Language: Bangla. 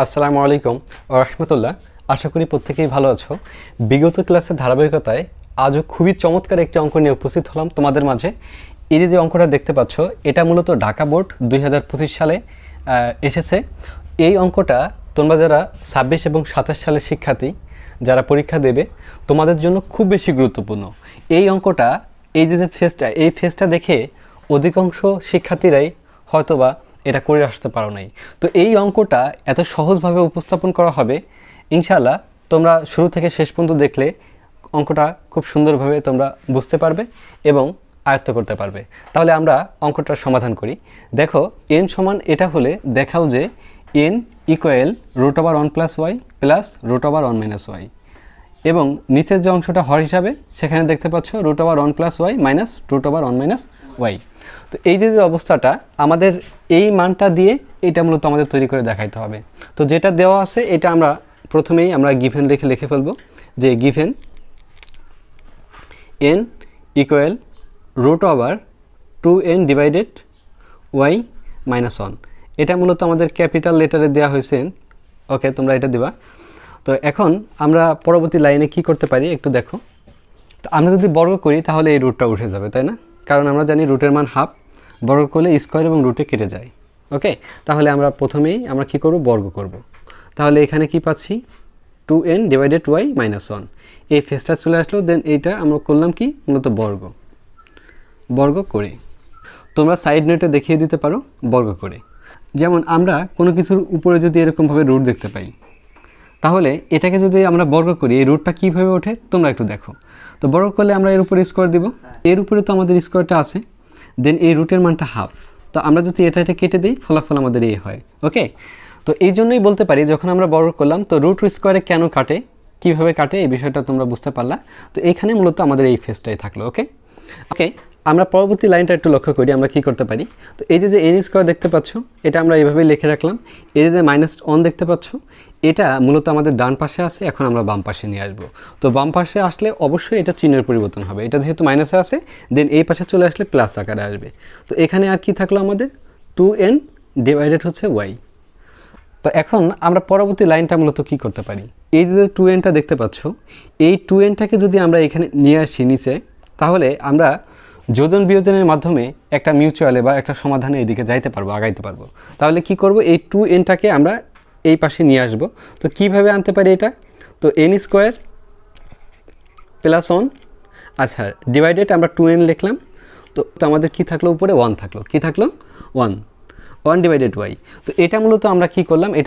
আসসালামু আলাইকুম ওয়া রাহমাতুল্লাহ। আশা করি প্রত্যেকেই ভালো আছো। বিগত ক্লাসের ধারাবাহিকতায় আজও খুবই চমৎকার একটি অঙ্ক নিয়ে উপস্থিত হলাম তোমাদের মাঝে। এই যে অঙ্কটা দেখতে পাচ্ছ, এটা মূলত ঢাকা বোর্ড 2025 সালে এসেছে। এই অঙ্কটা তোমরা যারা 26 এবং 27 সালের শিক্ষার্থী যারা পরীক্ষা দেবে তোমাদের জন্য খুব বেশি গুরুত্বপূর্ণ। এই অঙ্কটা এই যে ফেজটা দেখে অধিকাংশ শিক্ষার্থীরাই হয়তোবা এটা করে আসতে পারো নাই। তো এই অঙ্কটা এত সহজভাবে উপস্থাপন করা হবে, ইনশাআল্লাহ তোমরা শুরু থেকে শেষ পর্যন্ত দেখলে অঙ্কটা খুব সুন্দরভাবে তোমরা বুঝতে পারবে এবং আয়ত্ত করতে পারবে। তাহলে আমরা অঙ্কটার সমাধান করি। দেখো, n সমান এটা হলে দেখাও যে n equal √1 + y plus √1 - y, এবং নিচের যে অংশটা হর হিসাবে সেখানে দেখতে পাচ্ছ √1 + y মাইনাস √1 - y। তো এই যে অবস্থাটা আমাদের এই মানটা দিয়ে এটা মূলত আমাদের তৈরি করে দেখাইতে হবে। তো যেটা দেওয়া আছে এটা আমরা প্রথমেই আমরা গিভেন লিখে ফেলবো যে given n equal √2n divided y minus 1। এটা মূলত আমাদের ক্যাপিটাল লেটারে দেওয়া হয়েছে। ওকে, তোমরা এটা দিবা। তো এখন আমরা পরবর্তী লাইনে কি করতে পারি একটু দেখো। তো আমরা যদি বর্গ করি তাহলে এই রুটটা উঠে যাবে, তাই না? কারণ আমরা জানি রুটের মান হাফ, বর্গ করলে স্কোয়ার এবং রুটে কেটে যায়। ওকে, তাহলে আমরা প্রথমেই আমরা কি করব, বর্গ করব। তাহলে এখানে কি পাচ্ছি, 2n ডিভাইডেড y মাইনাস 1। এই ফেসটা চলে আসলো, দেন এইটা আমরা করলাম কি, মূলত বর্গ করে। তোমরা সাইড নোটে দেখিয়ে দিতে পারো বর্গ করে। যেমন আমরা কোনো কিছুর উপরে যদি এরকমভাবে রুট দেখতে পাই, তাহলে এটাকে যদি আমরা বর্গ করি এই রুটটা কীভাবে ওঠে তোমরা একটু দেখো। তো বর্গ করলে আমরা এর উপরে স্কোয়ার দিব, এর উপরে তো আমাদের স্কোয়ারটা আছে, দেন এই রুটের মানটা হাফ। তো আমরা যদি এটা কেটে দিই ফলাফল আমাদের এই হয়। ওকে, তো এই জন্যই বলতে পারি যখন আমরা বর্গ করলাম তো রুট স্কোয়ারে কেন কাটে, কীভাবে কাটে এই বিষয়টা তোমরা বুঝতে পারলা। তো এইখানে মূলত আমাদের এই ফেসটাই থাকলো। ওকে, আমরা পরবর্তী লাইনটা একটু লক্ষ্য করি, আমরা কি করতে পারি। তো এই যে n স্কোয়ার দেখতে পাচ্ছ, এটা আমরা এইভাবেই লিখে রাখলাম। এই যে -1 দেখতে পাচ্ছ, এটা মূলত আমাদের ডান পাশে আছে, এখন আমরা বাম পাশে নিয়ে আসবো। তো বাম পাশে আসলে অবশ্যই এটা চিহ্নের পরিবর্তন হবে। এটা যেহেতু মাইনাসে আছে, দেন এই পাশে চলে আসলে প্লাস আকারে আসবে। তো এখানে আর কি থাকলো আমাদের, 2n ডিভাইডেড হচ্ছে y। তো এখন আমরা পরবর্তী লাইনটা মূলত কি করতে পারি, এই যে 2nটা দেখতে পাচ্ছ, এই 2nটাকে যদি আমরা এখানে নিয়ে আসি নিচে, তাহলে আমরা যোজন বিয়োজনের মাধ্যমে একটা মিউচুয়ালে বা একটা সমাধানে এদিকে যাইতে পারবো, আগাইতে পারবো। তাহলে কি করব, এই 2nটাকে আমরা এই পাশে নিয়ে আসব। তো কিভাবে আনতে পারি এটা, তো n স্কোয়ার প্লাস 1, আচ্ছা ডিভাইডেড আমরা 2n লিখলাম। তো আমাদের কি থাকলো, উপরে 1 থাকলো, কি থাকলো 1 ডিভাইডেড y। তো এটা মূলত আমরা কি করলাম, এটা